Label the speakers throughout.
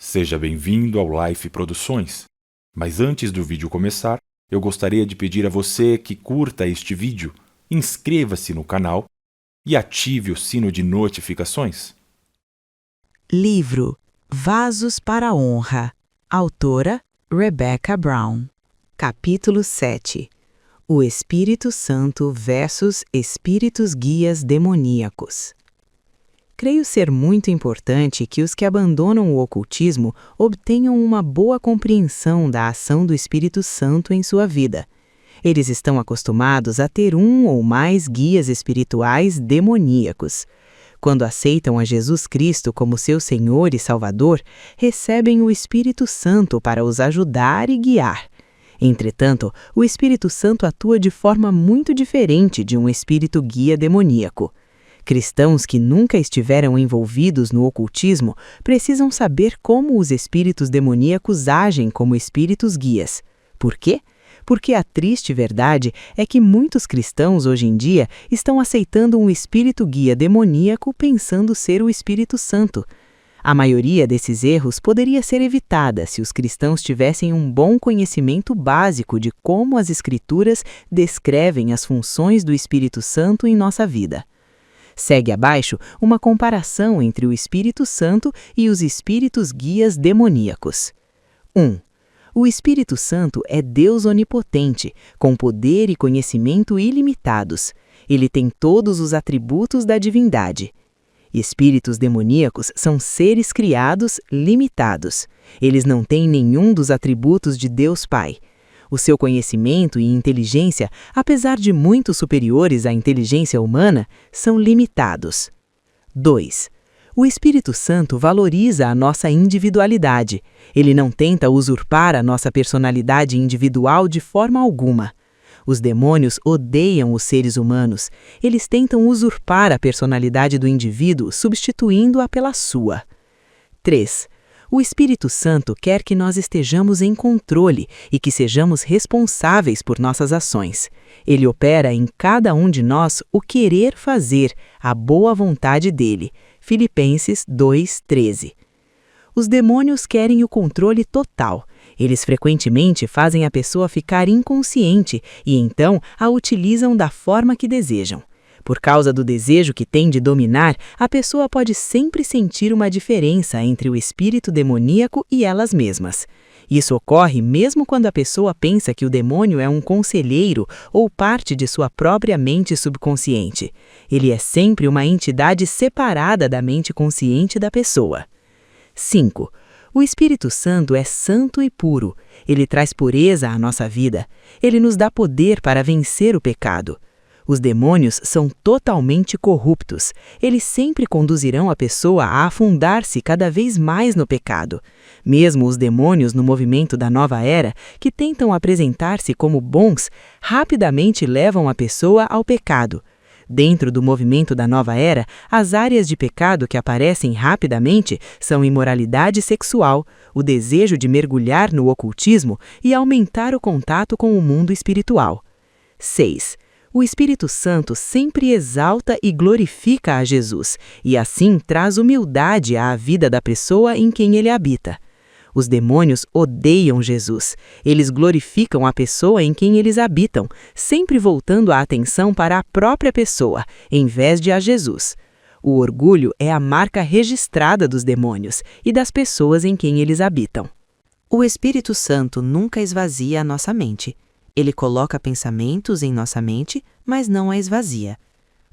Speaker 1: Seja bem-vindo ao Life Produções. Mas antes do vídeo começar, eu gostaria de pedir a você que curta este vídeo, inscreva-se no canal e ative o sino de notificações.
Speaker 2: Livro Vasos para a Honra. Autora Rebecca Brown. Capítulo 7. O Espírito Santo versus Espíritos Guias Demoníacos. Creio ser muito importante que os que abandonam o ocultismo obtenham uma boa compreensão da ação do Espírito Santo em sua vida. Eles estão acostumados a ter um ou mais guias espirituais demoníacos. Quando aceitam a Jesus Cristo como seu Senhor e Salvador, recebem o Espírito Santo para os ajudar e guiar. Entretanto, o Espírito Santo atua de forma muito diferente de um espírito guia demoníaco. Cristãos que nunca estiveram envolvidos no ocultismo precisam saber como os espíritos demoníacos agem como espíritos guias. Por quê? Porque a triste verdade é que muitos cristãos hoje em dia estão aceitando um espírito guia demoníaco pensando ser o Espírito Santo. A maioria desses erros poderia ser evitada se os cristãos tivessem um bom conhecimento básico de como as Escrituras descrevem as funções do Espírito Santo em nossa vida. Segue abaixo uma comparação entre o Espírito Santo e os espíritos guias demoníacos. 1. O Espírito Santo é Deus onipotente, com poder e conhecimento ilimitados. Ele tem todos os atributos da divindade. Espíritos demoníacos são seres criados limitados. Eles não têm nenhum dos atributos de Deus Pai. O seu conhecimento e inteligência, apesar de muito superiores à inteligência humana, são limitados. 2. O Espírito Santo valoriza a nossa individualidade. Ele não tenta usurpar a nossa personalidade individual de forma alguma. Os demônios odeiam os seres humanos. Eles tentam usurpar a personalidade do indivíduo, substituindo-a pela sua. 3. O Espírito Santo quer que nós estejamos em controle e que sejamos responsáveis por nossas ações. Ele opera em cada um de nós o querer fazer, a boa vontade dele. Filipenses 2:13. Os demônios querem o controle total. Eles frequentemente fazem a pessoa ficar inconsciente e então a utilizam da forma que desejam. Por causa do desejo que tem de dominar, a pessoa pode sempre sentir uma diferença entre o espírito demoníaco e elas mesmas. Isso ocorre mesmo quando a pessoa pensa que o demônio é um conselheiro ou parte de sua própria mente subconsciente. Ele é sempre uma entidade separada da mente consciente da pessoa. 5. O Espírito Santo é santo e puro. Ele traz pureza à nossa vida. Ele nos dá poder para vencer o pecado. Os demônios são totalmente corruptos. Eles sempre conduzirão a pessoa a afundar-se cada vez mais no pecado. Mesmo os demônios no movimento da nova era, que tentam apresentar-se como bons, rapidamente levam a pessoa ao pecado. Dentro do movimento da nova era, as áreas de pecado que aparecem rapidamente são imoralidade sexual, o desejo de mergulhar no ocultismo e aumentar o contato com o mundo espiritual. 6. O Espírito Santo sempre exalta e glorifica a Jesus, e assim traz humildade à vida da pessoa em quem ele habita. Os demônios odeiam Jesus. Eles glorificam a pessoa em quem eles habitam, sempre voltando a atenção para a própria pessoa, em vez de a Jesus. O orgulho é a marca registrada dos demônios e das pessoas em quem eles habitam. O Espírito Santo nunca esvazia a nossa mente. Ele coloca pensamentos em nossa mente, mas não a esvazia.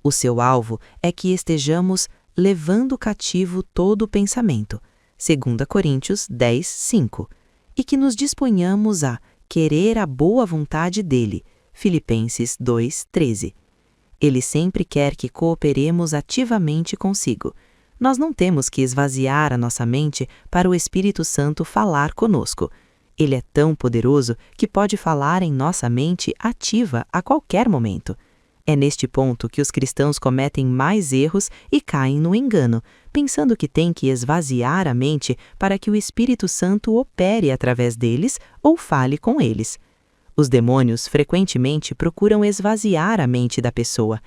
Speaker 2: O seu alvo é que estejamos levando cativo todo o pensamento, 2 Coríntios 10:5, e que nos disponhamos a querer a boa vontade dele, Filipenses 2:13. Ele sempre quer que cooperemos ativamente consigo. Nós não temos que esvaziar a nossa mente para o Espírito Santo falar conosco. Ele é tão poderoso que pode falar em nossa mente ativa a qualquer momento. É neste ponto que os cristãos cometem mais erros e caem no engano, pensando que têm que esvaziar a mente para que o Espírito Santo opere através deles ou fale com eles. Os demônios frequentemente procuram esvaziar a mente da pessoa.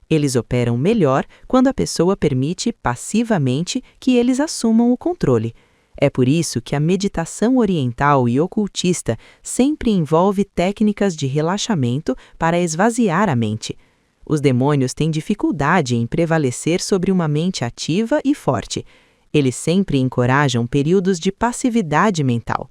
Speaker 2: Eles operam melhor quando a pessoa permite passivamente que eles assumam o controle. É por isso que a meditação oriental e ocultista sempre envolve técnicas de relaxamento para esvaziar a mente. Os demônios têm dificuldade em prevalecer sobre uma mente ativa e forte. Eles sempre encorajam períodos de passividade mental.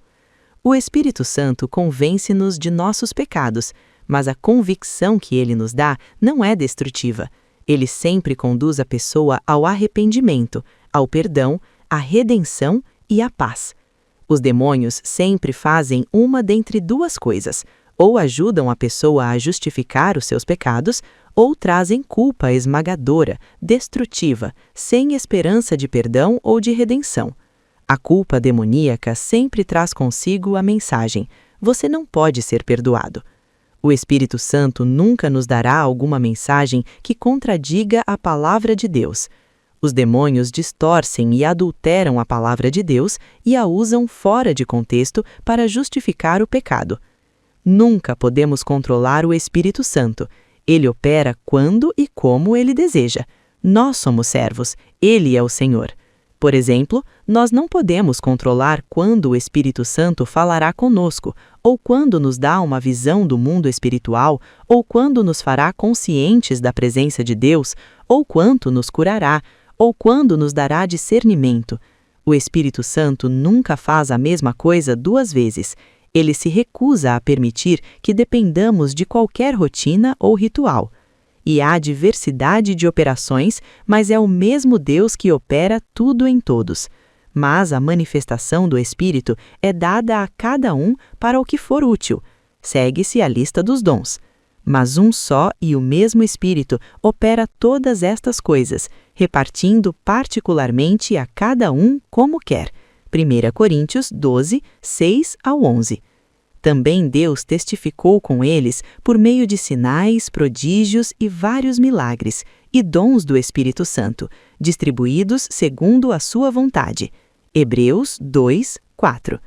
Speaker 2: O Espírito Santo convence-nos de nossos pecados, mas a convicção que ele nos dá não é destrutiva. Ele sempre conduz a pessoa ao arrependimento, ao perdão, à redenção e à paz. Os demônios sempre fazem uma dentre duas coisas: ou ajudam a pessoa a justificar os seus pecados, ou trazem culpa esmagadora, destrutiva, sem esperança de perdão ou de redenção. A culpa demoníaca sempre traz consigo a mensagem: você não pode ser perdoado. O Espírito Santo nunca nos dará alguma mensagem que contradiga a palavra de Deus. Os demônios distorcem e adulteram a palavra de Deus e a usam fora de contexto para justificar o pecado. Nunca podemos controlar o Espírito Santo. Ele opera quando e como ele deseja. Nós somos servos, ele é o Senhor. Por exemplo, nós não podemos controlar quando o Espírito Santo falará conosco, ou quando nos dá uma visão do mundo espiritual, ou quando nos fará conscientes da presença de Deus, ou quanto nos curará, ou quando nos dará discernimento. O Espírito Santo nunca faz a mesma coisa duas vezes. Ele se recusa a permitir que dependamos de qualquer rotina ou ritual. E há diversidade de operações, mas é o mesmo Deus que opera tudo em todos. Mas a manifestação do Espírito é dada a cada um para o que for útil. Segue-se a lista dos dons. Mas um só e o mesmo Espírito opera todas estas coisas, repartindo particularmente a cada um como quer. 1 Coríntios 12, 6 ao 11. Também Deus testificou com eles por meio de sinais, prodígios e vários milagres, e dons do Espírito Santo, distribuídos segundo a sua vontade. Hebreus 2, 4.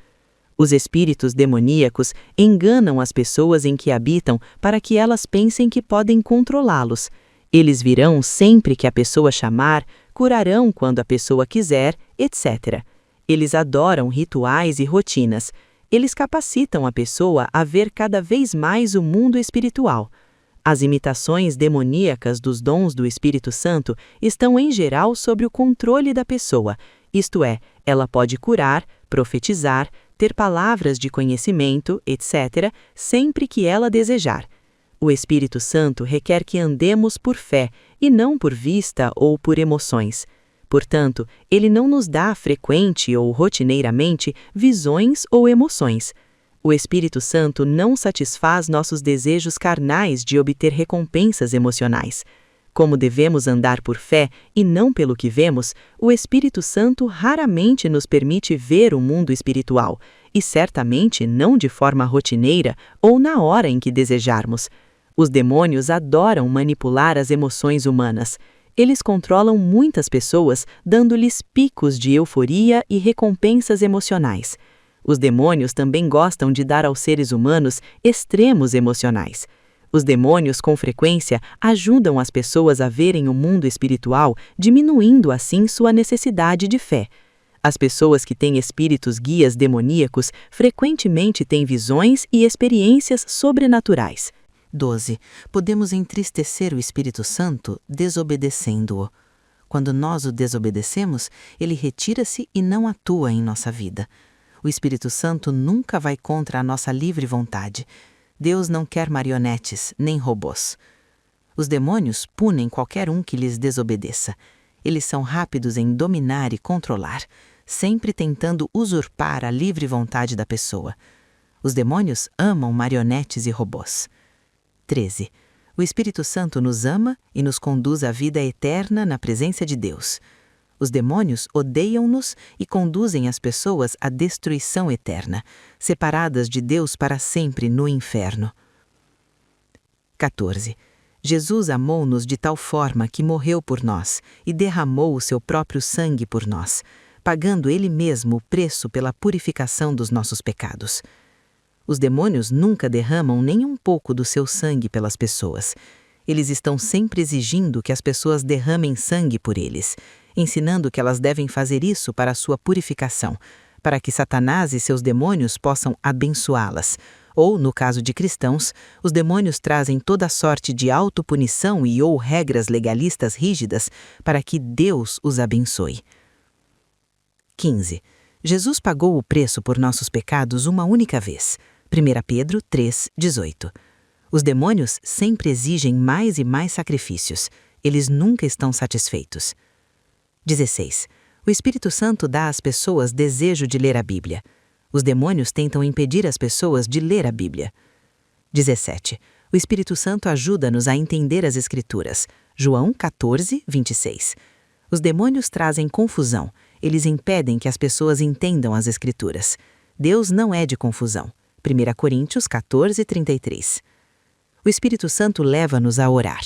Speaker 2: Os espíritos demoníacos enganam as pessoas em que habitam para que elas pensem que podem controlá-los. Eles virão sempre que a pessoa chamar, curarão quando a pessoa quiser, etc. Eles adoram rituais e rotinas. Eles capacitam a pessoa a ver cada vez mais o mundo espiritual. As imitações demoníacas dos dons do Espírito Santo estão em geral sob o controle da pessoa, isto é, ela pode curar, profetizar, ter palavras de conhecimento, etc., sempre que ela desejar. O Espírito Santo requer que andemos por fé e não por vista ou por emoções. Portanto, ele não nos dá frequente ou rotineiramente visões ou emoções. O Espírito Santo não satisfaz nossos desejos carnais de obter recompensas emocionais. Como devemos andar por fé e não pelo que vemos, o Espírito Santo raramente nos permite ver o mundo espiritual, e certamente não de forma rotineira ou na hora em que desejarmos. Os demônios adoram manipular as emoções humanas. Eles controlam muitas pessoas, dando-lhes picos de euforia e recompensas emocionais. Os demônios também gostam de dar aos seres humanos extremos emocionais. Os demônios, com frequência, ajudam as pessoas a verem o mundo espiritual, diminuindo assim sua necessidade de fé. As pessoas que têm espíritos guias demoníacos frequentemente têm visões e experiências sobrenaturais.
Speaker 3: 12. Podemos entristecer o Espírito Santo desobedecendo-o. Quando nós o desobedecemos, ele retira-se e não atua em nossa vida. O Espírito Santo nunca vai contra a nossa livre vontade. Deus não quer marionetes, nem robôs. Os demônios punem qualquer um que lhes desobedeça. Eles são rápidos em dominar e controlar, sempre tentando usurpar a livre vontade da pessoa. Os demônios amam marionetes e robôs. 13. O Espírito Santo nos ama e nos conduz à vida eterna na presença de Deus. Os demônios odeiam-nos e conduzem as pessoas à destruição eterna, separadas de Deus para sempre no inferno. 14. Jesus amou-nos de tal forma que morreu por nós e derramou o seu próprio sangue por nós, pagando ele mesmo o preço pela purificação dos nossos pecados. Os demônios nunca derramam nem um pouco do seu sangue pelas pessoas. Eles estão sempre exigindo que as pessoas derramem sangue por eles, ensinando que elas devem fazer isso para a sua purificação, para que Satanás e seus demônios possam abençoá-las. Ou, no caso de cristãos, os demônios trazem toda sorte de autopunição e ou regras legalistas rígidas para que Deus os abençoe. 15. Jesus pagou o preço por nossos pecados uma única vez. 1 Pedro 3:18. Os demônios sempre exigem mais e mais sacrifícios. Eles nunca estão satisfeitos. 16. O Espírito Santo dá às pessoas desejo de ler a Bíblia. Os demônios tentam impedir as pessoas de ler a Bíblia. 17. O Espírito Santo ajuda-nos a entender as Escrituras. João 14:26. Os demônios trazem confusão. Eles impedem que as pessoas entendam as Escrituras. Deus não é de confusão. 1 Coríntios 14:33. O Espírito Santo leva-nos a orar.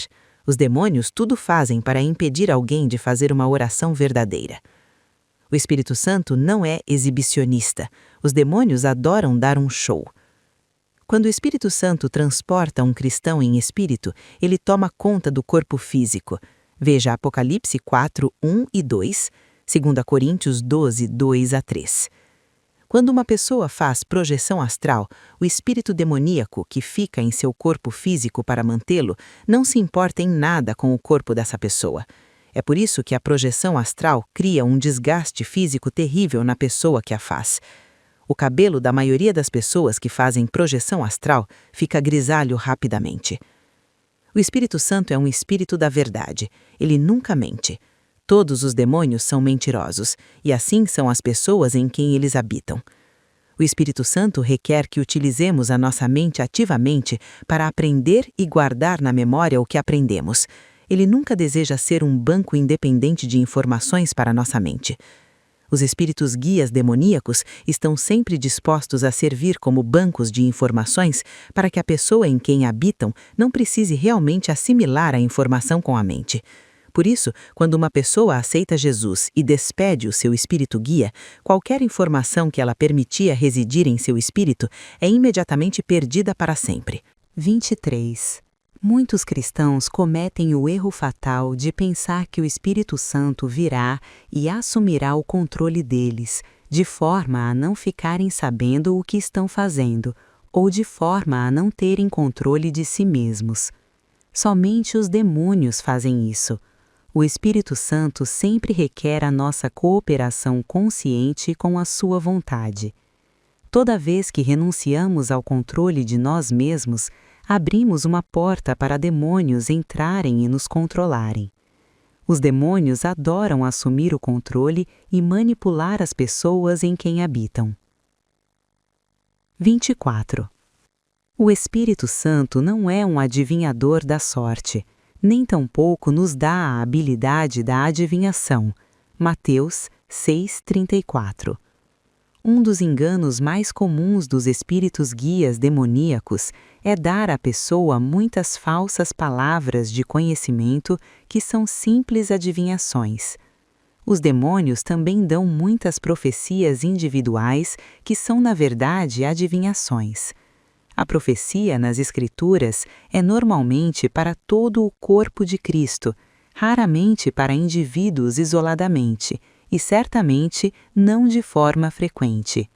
Speaker 3: Os demônios tudo fazem para impedir alguém de fazer uma oração verdadeira. O Espírito Santo não é exibicionista. Os demônios adoram dar um show. Quando o Espírito Santo transporta um cristão em espírito, ele toma conta do corpo físico. Veja Apocalipse 4:1 e 2, 2 Coríntios 12:2-3. Quando uma pessoa faz projeção astral, o espírito demoníaco que fica em seu corpo físico para mantê-lo não se importa em nada com o corpo dessa pessoa. É por isso que a projeção astral cria um desgaste físico terrível na pessoa que a faz. O cabelo da maioria das pessoas que fazem projeção astral fica grisalho rapidamente. O Espírito Santo é um espírito da verdade. Ele nunca mente. Todos os demônios são mentirosos, e assim são as pessoas em quem eles habitam. O Espírito Santo requer que utilizemos a nossa mente ativamente para aprender e guardar na memória o que aprendemos. Ele nunca deseja ser um banco independente de informações para nossa mente. Os espíritos guias demoníacos estão sempre dispostos a servir como bancos de informações para que a pessoa em quem habitam não precise realmente assimilar a informação com a mente. Por isso, quando uma pessoa aceita Jesus e despede o seu espírito guia, qualquer informação que ela permitia residir em seu espírito é imediatamente perdida para sempre.
Speaker 2: 23. Muitos cristãos cometem o erro fatal de pensar que o Espírito Santo virá e assumirá o controle deles, de forma a não ficarem sabendo o que estão fazendo, ou de forma a não terem controle de si mesmos. Somente os demônios fazem isso. O Espírito Santo sempre requer a nossa cooperação consciente com a sua vontade. Toda vez que renunciamos ao controle de nós mesmos, abrimos uma porta para demônios entrarem e nos controlarem. Os demônios adoram assumir o controle e manipular as pessoas em quem habitam. 24. O Espírito Santo não é um adivinhador da sorte, nem tampouco nos dá a habilidade da adivinhação. Mateus 6:34. Um dos enganos mais comuns dos espíritos guias demoníacos é dar à pessoa muitas falsas palavras de conhecimento que são simples adivinhações. Os demônios também dão muitas profecias individuais que são, na verdade, adivinhações. A profecia nas Escrituras é normalmente para todo o corpo de Cristo, raramente para indivíduos isoladamente, e certamente não de forma frequente.